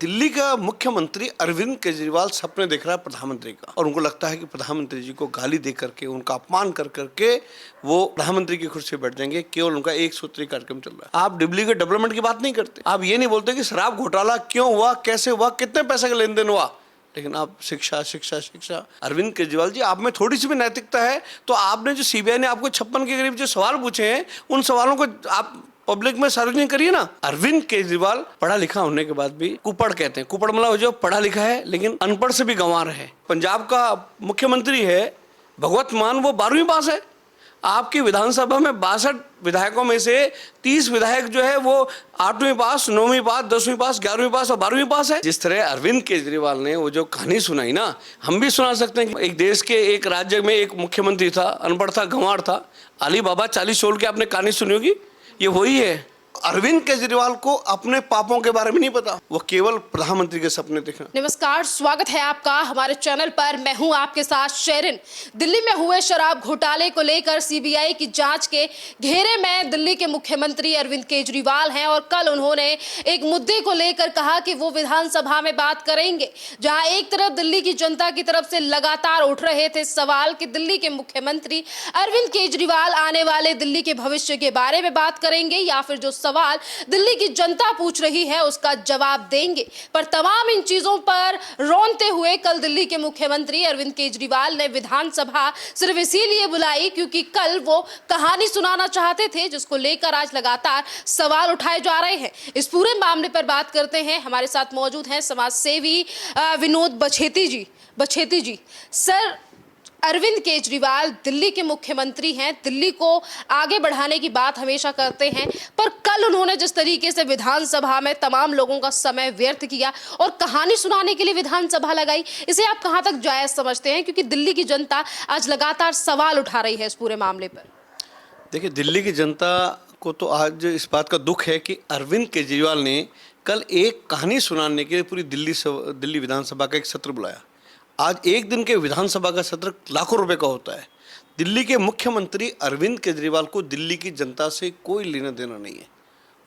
दिल्ली का मुख्यमंत्री अरविंद केजरीवाल सपने देख रहा है प्रधानमंत्री का, और उनको लगता है कि प्रधानमंत्री जी को गाली दे करके, उनका अपमान कर करके वो प्रधानमंत्री की कुर्सी पर बैठ जाएंगे। केवल उनका एक सूत्री कार्यक्रम चल रहा है। आप दिल्ली के डेवलपमेंट की बात नहीं करते, आप ये नहीं बोलते कि शराब घोटाला क्यों हुआ, कैसे हुआ, कितने पैसे का लेन देन हुआ, लेकिन आप शिक्षा शिक्षा शिक्षा। अरविंद केजरीवाल जी, आप में थोड़ी सी भी नैतिकता है तो आपने जो सीबीआई ने आपको 56 के करीब जो सवाल पूछे हैं, उन सवालों को आप पब्लिक में सार्वजनिक करिए ना। अरविंद केजरीवाल पढ़ा लिखा होने के बाद भी कुपड़ कहते हैं। कुपड़ मतलब जो पढ़ा लिखा है लेकिन अनपढ़ से भी गंवार है। पंजाब का मुख्यमंत्री है भगवत मान, वो 12वीं पास है। आपकी विधानसभा में 62 विधायकों में से 30 विधायक जो है वो 8वीं पास, 9वीं पास, 10वीं पास, 11वीं पास और 12वीं पास है। जिस तरह अरविंद केजरीवाल ने वो जो कहानी सुनाई ना, हम भी सुना सकते हैं कि एक देश के एक राज्य में एक मुख्यमंत्री था, अनपढ़ था, गंवार था। अली बाबा 40 छोड़ के आपने कहानी सुनी होगी, ये वही है। अरविंद केजरीवाल को अपने पापों के बारे में नहीं पता, वो केवल प्रधानमंत्री के सपने देखना। नमस्कार, स्वागत है आपका हमारे चैनल पर। मैं हूं आपके साथ शेरिन। दिल्ली में हुए शराब घोटाले को लेकर सीबीआई की जांच के घेरे में दिल्ली के मुख्यमंत्री अरविंद केजरीवाल हैं और कल उन्होंने एक मुद्दे को लेकर कहा कि वो विधानसभा में बात करेंगे, जहां एक तरफ दिल्ली की जनता की तरफ से लगातार उठ रहे थे सवाल कि दिल्ली के मुख्यमंत्री अरविंद केजरीवाल आने वाले दिल्ली के भविष्य के बारे में बात करेंगे या फिर जो सवाल दिल्ली की जनता पूछ रही है उसका जवाब देंगे। पर तमाम इन चीजों पर रोनते हुए कल दिल्ली के मुख्यमंत्री अरविंद केजरीवाल ने विधानसभा सिर्फ इसीलिए बुलाई क्योंकि कल वो कहानी सुनाना चाहते थे, जिसको लेकर आज लगातार सवाल उठाए जा रहे हैं। इस पूरे मामले पर बात करते हैं। हमारे साथ मौजूद हैं समाज सेवी विनोद बछेती जी। सर, अरविंद केजरीवाल दिल्ली के मुख्यमंत्री हैं, दिल्ली को आगे बढ़ाने की बात हमेशा करते हैं, पर कल उन्होंने जिस तरीके से विधानसभा में तमाम लोगों का समय व्यर्थ किया और कहानी सुनाने के लिए विधानसभा लगाई, इसे आप कहां तक जायज समझते हैं? क्योंकि दिल्ली की जनता आज लगातार सवाल उठा रही है इस पूरे मामले पर। देखिए, दिल्ली की जनता को तो आज इस बात का दुख है कि अरविंद केजरीवाल ने कल एक कहानी सुनाने के लिए पूरी दिल्ली विधानसभा का एक सत्र बुलाया। आज एक दिन के विधानसभा का सत्र लाखों रुपए का होता है। दिल्ली के मुख्यमंत्री अरविंद केजरीवाल को दिल्ली की जनता से कोई लेना देना नहीं है।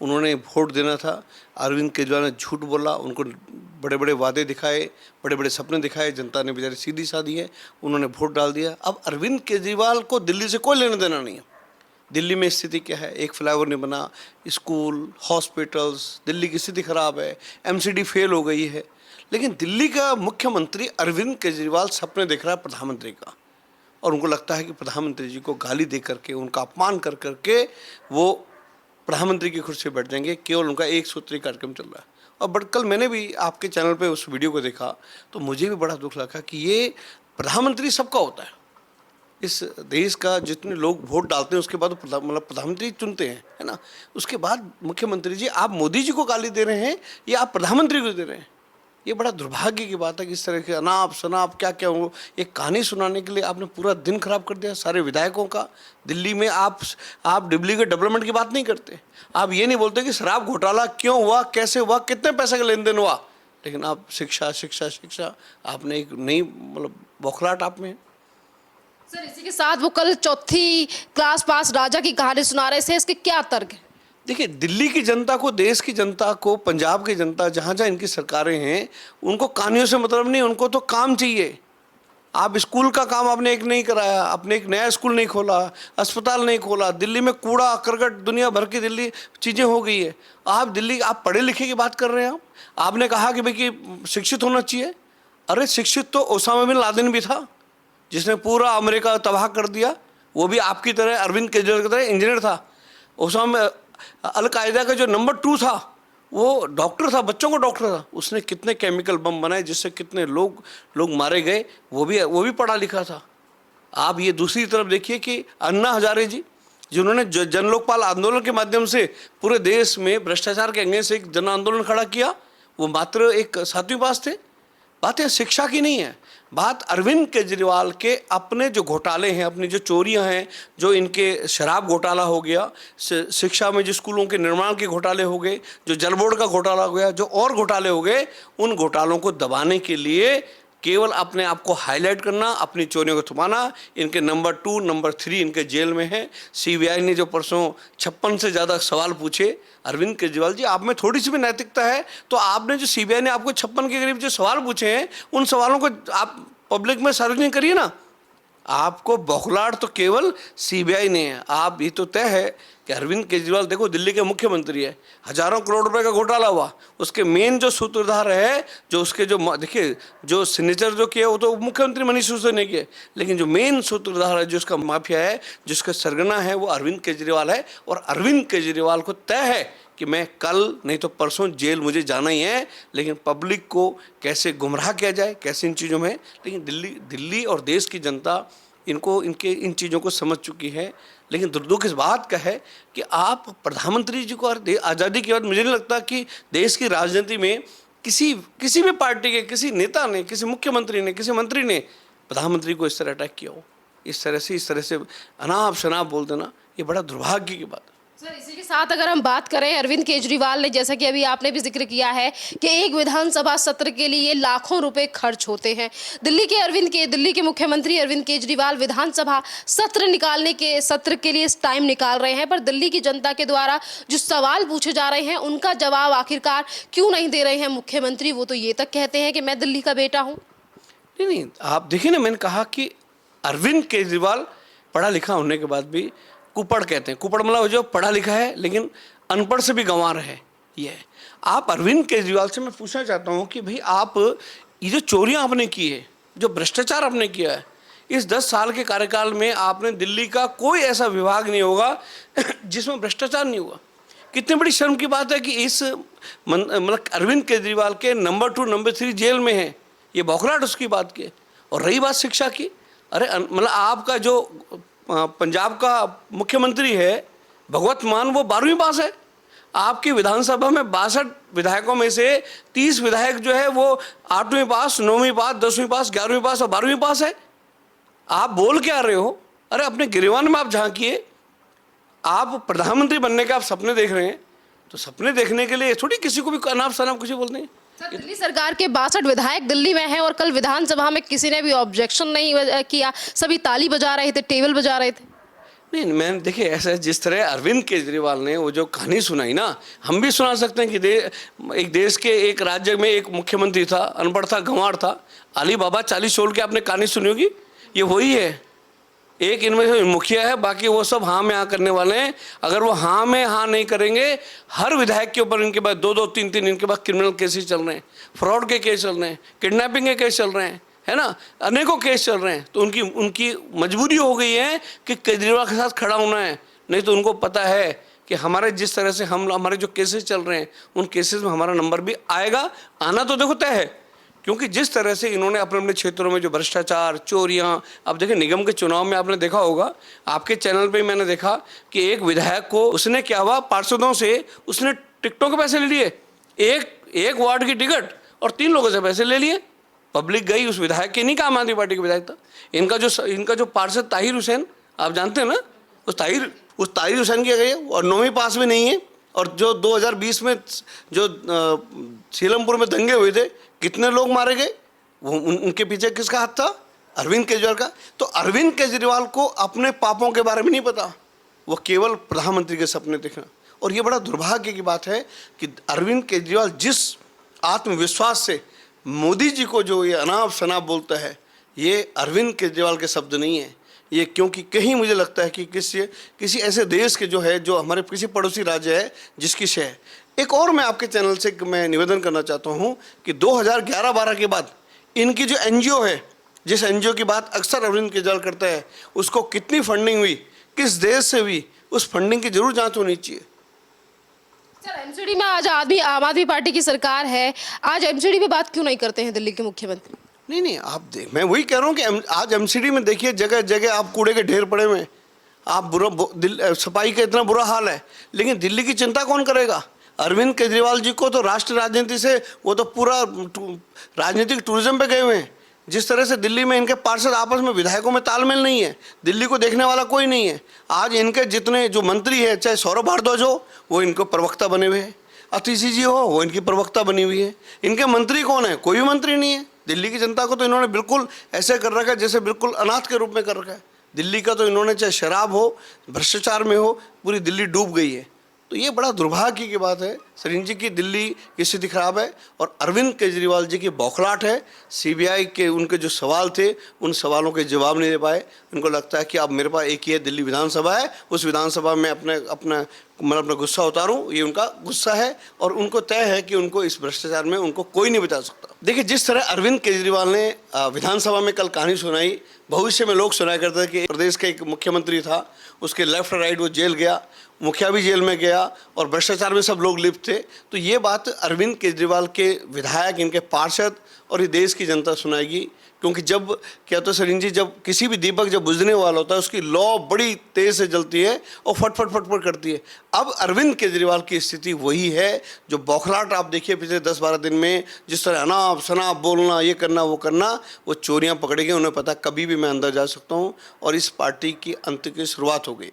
उन्होंने वोट देना था। अरविंद केजरीवाल ने झूठ बोला, उनको बड़े बड़े वादे दिखाए, बड़े बड़े सपने दिखाए, जनता ने बेचारी सीधी साधी है, उन्होंने वोट डाल दिया। अब अरविंद केजरीवाल को दिल्ली से कोई लेना देना नहीं है। दिल्ली में स्थिति क्या है? एक फ्लाईओवर नहीं बना, स्कूल, हॉस्पिटल्स, दिल्ली की स्थिति खराब है, एमसीडी फेल हो गई है। लेकिन दिल्ली का मुख्यमंत्री अरविंद केजरीवाल सपने देख रहा है प्रधानमंत्री का, और उनको लगता है कि प्रधानमंत्री जी को गाली दे करके, उनका अपमान कर करके वो प्रधानमंत्री की कुर्सी पर बैठ जाएंगे। केवल उनका एक सूत्री कार्यक्रम चल रहा है। और बट कल मैंने भी आपके चैनल पे उस वीडियो को देखा तो मुझे भी बड़ा दुख लगा कि ये प्रधानमंत्री सबका होता है। इस देश का जितने लोग वोट डालते हैं उसके बाद मतलब प्रधानमंत्री चुनते हैं, है ना। उसके बाद मुख्यमंत्री जी, आप मोदी जी को गाली दे रहे हैं या आप प्रधानमंत्री को दे रहे हैं? ये बड़ा दुर्भाग्य की बात है कि इस तरह के अनाप शनाप क्या क्या हो, एक कहानी सुनाने के लिए आपने पूरा दिन खराब कर दिया सारे विधायकों का। दिल्ली में आप दिल्ली के डेवलपमेंट की बात नहीं करते, आप ये नहीं बोलते कि शराब घोटाला क्यों हुआ, कैसे हुआ, कितने पैसे का लेन देन हुआ, लेकिन आप शिक्षा शिक्षा शिक्षा, आपने एक नई मतलब बौखलाहट आप में है। सर, इसी के साथ वो कल चौथी क्लास पास राजा की कहानी सुना रहे थे, इसके क्या तर्क है? देखिए, दिल्ली की जनता को, देश की जनता को, पंजाब की जनता, जहाँ जहाँ इनकी सरकारें हैं, उनको कहानियों से मतलब नहीं, उनको तो काम चाहिए। आप स्कूल का काम आपने एक नहीं कराया, आपने एक नया स्कूल नहीं खोला, अस्पताल नहीं खोला, दिल्ली में कूड़ा करकट दुनिया भर की दिल्ली चीज़ें हो गई है। आप पढ़े लिखे की बात कर रहे हैं। आपने कहा कि भाई कि शिक्षित होना चाहिए। अरे शिक्षित तो ओसामा बिन लादेन भी था, जिसने पूरा अमेरिका तबाह कर दिया। वो भी आपकी तरह, अरविंद केजरीवाल की तरह इंजीनियर था। ओसामा अलकायदा का जो नंबर 2 था, वो डॉक्टर था, बच्चों को डॉक्टर था। उसने कितने केमिकल बम बनाए जिससे कितने लोग मारे गए, वो भी पढ़ा लिखा था। आप ये दूसरी तरफ देखिए कि अन्ना हजारे जी, जिन्होंने जन लोकपाल आंदोलन के माध्यम से पूरे देश में भ्रष्टाचार के अगेंस्ट एक जन आंदोलन खड़ा किया, वो मात्र एक 7वीं पास थे। बात यह शिक्षा की नहीं है, बात अरविंद केजरीवाल के अपने जो घोटाले हैं, अपनी जो चोरियां हैं, जो इनके शराब घोटाला हो गया, शिक्षा में जो स्कूलों के निर्माण के घोटाले हो गए, जो जल बोर्ड का घोटाला हो गया, जो और घोटाले हो गए, उन घोटालों को दबाने के लिए केवल अपने आप को हाईलाइट करना, अपनी चोरियों को छुपाना। इनके नंबर 2, नंबर 3 इनके जेल में है। सीबीआई ने जो परसों 56 से ज़्यादा सवाल पूछे, अरविंद केजरीवाल जी, आप में थोड़ी सी भी नैतिकता है तो आपने जो सीबीआई ने आपको 56 के करीब जो सवाल पूछे हैं, उन सवालों को आप पब्लिक में सार्वजनिक करिए ना। आपको बौखलाहट तो केवल सीबीआई ने है। आप ये तो तय है कि अरविंद केजरीवाल देखो दिल्ली के मुख्यमंत्री है, हजारों करोड़ रुपए का घोटाला हुआ, उसके मेन जो सूत्रधार है, जो उसके जो देखिए जो सिग्नेचर जो किया वो तो मुख्यमंत्री मनीष सिसोदिया ने किया, लेकिन जो मेन सूत्रधार है, जो उसका माफिया है, जिसका सरगना है, वो अरविंद केजरीवाल है। और अरविंद केजरीवाल को तय है कि मैं कल नहीं तो परसों जेल मुझे जाना ही है, लेकिन पब्लिक को कैसे गुमराह किया जाए, कैसे इन चीज़ों में। लेकिन दिल्ली और देश की जनता इन चीज़ों को समझ चुकी है। लेकिन दुख इस बात का है कि आप प्रधानमंत्री जी को आज़ादी के बाद मुझे नहीं लगता कि देश की राजनीति में किसी भी पार्टी के किसी नेता ने, किसी मुख्यमंत्री ने, किसी मंत्री ने प्रधानमंत्री को इस तरह अटैक किया हो। इस तरह से अनाप शनाप बोल देना, ये बड़ा दुर्भाग्य की बात है। सर, इसी के साथ अगर हम बात करें, अरविंद केजरीवाल ने, जैसा कि अभी आपने भी जिक्र किया है कि एक विधानसभा सत्र के लिए लाखों रुपए खर्च होते हैं। दिल्ली के मुख्यमंत्री अरविंद केजरीवाल विधानसभा सत्र के लिए टाइम निकाल रहे हैं, पर दिल्ली की जनता के द्वारा जो सवाल पूछे जा रहे हैं उनका जवाब आखिरकार क्यों नहीं दे रहे हैं मुख्यमंत्री। वो तो ये तक कहते हैं कि मैं दिल्ली का बेटा हूँ। नहीं, आप देखिए ना, मैंने कहा कि अरविंद केजरीवाल पढ़ा लिखा होने के बाद भी कुपड़ कहते हैं। कुपड़ मतलब जो पढ़ा लिखा है लेकिन अनपढ़ से भी गंवार है। ये है। आप अरविंद केजरीवाल से मैं पूछना चाहता हूँ कि भाई आप ये जो चोरियां आपने की है, जो भ्रष्टाचार आपने किया है, इस 10 साल के कार्यकाल में आपने दिल्ली का कोई ऐसा विभाग नहीं होगा जिसमें भ्रष्टाचार नहीं होगा। कितनी बड़ी शर्म की बात है कि इस मतलब अरविंद केजरीवाल के नंबर 2, नंबर 3 जेल में है। ये बौखलाहट उसकी बात की। और रही बात शिक्षा की, अरे मतलब आपका जो पंजाब का मुख्यमंत्री है भगवत मान, वो 12वीं पास है। आपकी विधानसभा में 62 विधायकों में से 30 विधायक जो है वो 8वीं पास, 9वीं पास, 10वीं पास, 11वीं पास और 12वीं पास है। आप बोल क्या रहे हो? अरे अपने गिरवान में आप झांकिए। आप प्रधानमंत्री बनने के आप सपने देख रहे हैं, तो सपने देखने के लिए थोड़ी किसी को भी अनाप शनाप कुछ बोलते हैं। सर, दिल्ली सरकार के 62 विधायक दिल्ली में हैं और कल विधानसभा में किसी ने भी ऑब्जेक्शन नहीं किया, सभी ताली बजा रहे थे, टेबल बजा रहे थे। नहीं, मैंने देखिए ऐसा जिस तरह अरविंद केजरीवाल ने वो जो कहानी सुनाई ना, हम भी सुना सकते हैं कि एक देश के एक राज्य में एक मुख्यमंत्री था, अनपढ़ था, गंवार था। अली बाबा 40 छोड़ के आपने कहानी सुनी होगी, ये वही है। एक इनमें से मुखिया है, बाकी वो सब हाँ में हाँ करने वाले हैं। अगर वो हाँ में हाँ नहीं करेंगे, हर विधायक के ऊपर इनके पास 2-2, 3-3 इनके पास क्रिमिनल केसेस चल रहे हैं, फ्रॉड के केस चल रहे हैं, किडनैपिंग के केस चल रहे हैं, है ना, अनेकों केस चल रहे हैं। तो उनकी मजबूरी हो गई है कि केजरीवाल के साथ खड़ा होना है। नहीं तो उनको पता है कि हमारे जिस तरह से हमारे जो केसेस चल रहे हैं, उन केसेस में हमारा नंबर भी आएगा। आना तो देखो तय है, क्योंकि जिस तरह से इन्होंने अपने अपने क्षेत्रों में जो भ्रष्टाचार, चोरियां, अब देखिए निगम के चुनाव में आपने देखा होगा, आपके चैनल पे मैंने देखा कि एक विधायक को उसने क्या हुआ, पार्षदों से उसने टिकटों के पैसे ले लिए, एक वार्ड की टिकट, और 3 लोगों से पैसे ले लिए। पब्लिक गई उस विधायक के, नहीं, आम आदमी पार्टी के विधायक था। इनका जो पार्षद ताहिर हुसैन, आप जानते हैं ना, उस ताहिर हुसैन की गई है और 9वीं पास भी नहीं है। और जो 2020 में जो सीलमपुर में दंगे हुए थे, कितने लोग मारे गए, वो उनके पीछे किसका हाथ था? अरविंद केजरीवाल का। तो अरविंद केजरीवाल को अपने पापों के बारे में नहीं पता, वो केवल प्रधानमंत्री के सपने देखना। और ये बड़ा दुर्भाग्य की बात है कि अरविंद केजरीवाल जिस आत्मविश्वास से मोदी जी को जो ये अनाप शनाप बोलता है, ये अरविंद केजरीवाल के शब्द नहीं है। ये क्योंकि कहीं मुझे लगता है कि किसी ऐसे देश के जो है, जो हमारे किसी पड़ोसी राज्य है जिसकी शय। एक और मैं आपके चैनल से मैं निवेदन करना चाहता हूँ कि 2011-12 के बाद इनकी जो एनजीओ है, जिस एनजीओ की बात अक्सर अरविंद केजरीवाल करता है, उसको कितनी फंडिंग हुई, किस देश से हुई, उस फंडिंग की जरूर जांच होनी चाहिए। सर, एमसीडी में आज आम आदमी पार्टी की सरकार है, आज एमसीडी पे बात क्यों नहीं करते हैं दिल्ली के मुख्यमंत्री? नहीं, आप मैं वही कह रहा हूँ कि आज एमसीडी में देखिए जगह जगह आप कूड़े के ढेर पड़े हुए हैं, आप सफाई का इतना बुरा हाल है, लेकिन दिल्ली की चिंता कौन करेगा? अरविंद केजरीवाल जी को तो राष्ट्रीय राजनीति से वो तो पूरा राजनीतिक टूरिज्म पे गए हुए हैं। जिस तरह से दिल्ली में इनके पार्षद आपस में, विधायकों में तालमेल नहीं है, दिल्ली को देखने वाला कोई नहीं है। आज इनके जितने जो मंत्री है, चाहे सौरभ भारद्वाज हो, वो इनको प्रवक्ता बने हुए हैं, अतिशी जी हो, वो इनकी प्रवक्ता बनी हुई है। इनके मंत्री कौन है? कोई भी मंत्री नहीं है। दिल्ली की जनता को तो इन्होंने बिल्कुल ऐसे कर रखा है जैसे बिल्कुल अनाथ के रूप में कर रखा है। दिल्ली का तो इन्होंने, चाहे शराब हो, भ्रष्टाचार में हो, पूरी दिल्ली डूब गई है। तो ये बड़ा दुर्भाग्य की बात है। सरीन जी की दिल्ली की स्थिति खराब है और अरविंद केजरीवाल जी की बौखलाहट है। सीबीआई के उनके जो सवाल थे, उन सवालों के जवाब नहीं दे पाए। उनको लगता है कि अब मेरे पास एक ही है, दिल्ली विधानसभा है, उस विधानसभा में अपना अपना गुस्सा उतारूं, ये उनका गुस्सा है और उनको तय है कि उनको इस भ्रष्टाचार में उनको कोई नहीं बचा सकता। देखिए, जिस तरह अरविंद केजरीवाल ने विधानसभा में कल कहानी सुनाई, भविष्य में लोग सुनाया करते थे कि प्रदेश का एक मुख्यमंत्री था, उसके लेफ्ट राइट वो जेल गया, मुखिया भी जेल में गया और भ्रष्टाचार में सब लोग लिप्त थे। तो ये बात अरविंद केजरीवाल के विधायक, इनके पार्षद और ये देश की जनता सुनाएगी। क्योंकि जब क्या तो सरीन जी, जब किसी भी दीपक जब बुझने वाला होता है, उसकी लौ बड़ी तेज से जलती है और फटफट फटफट करती है। अब अरविंद केजरीवाल की स्थिति वही है। जो बौखलाहट आप देखिए पिछले 10-12 दिन में, जिस तरह अनाप शनाप बोलना, ये करना वो करना, वो चोरियां पकड़ेंगे। उन्हें पता कभी भी मैं अंदर जा सकता हूं और इस पार्टी की अंत की शुरुआत हो गई।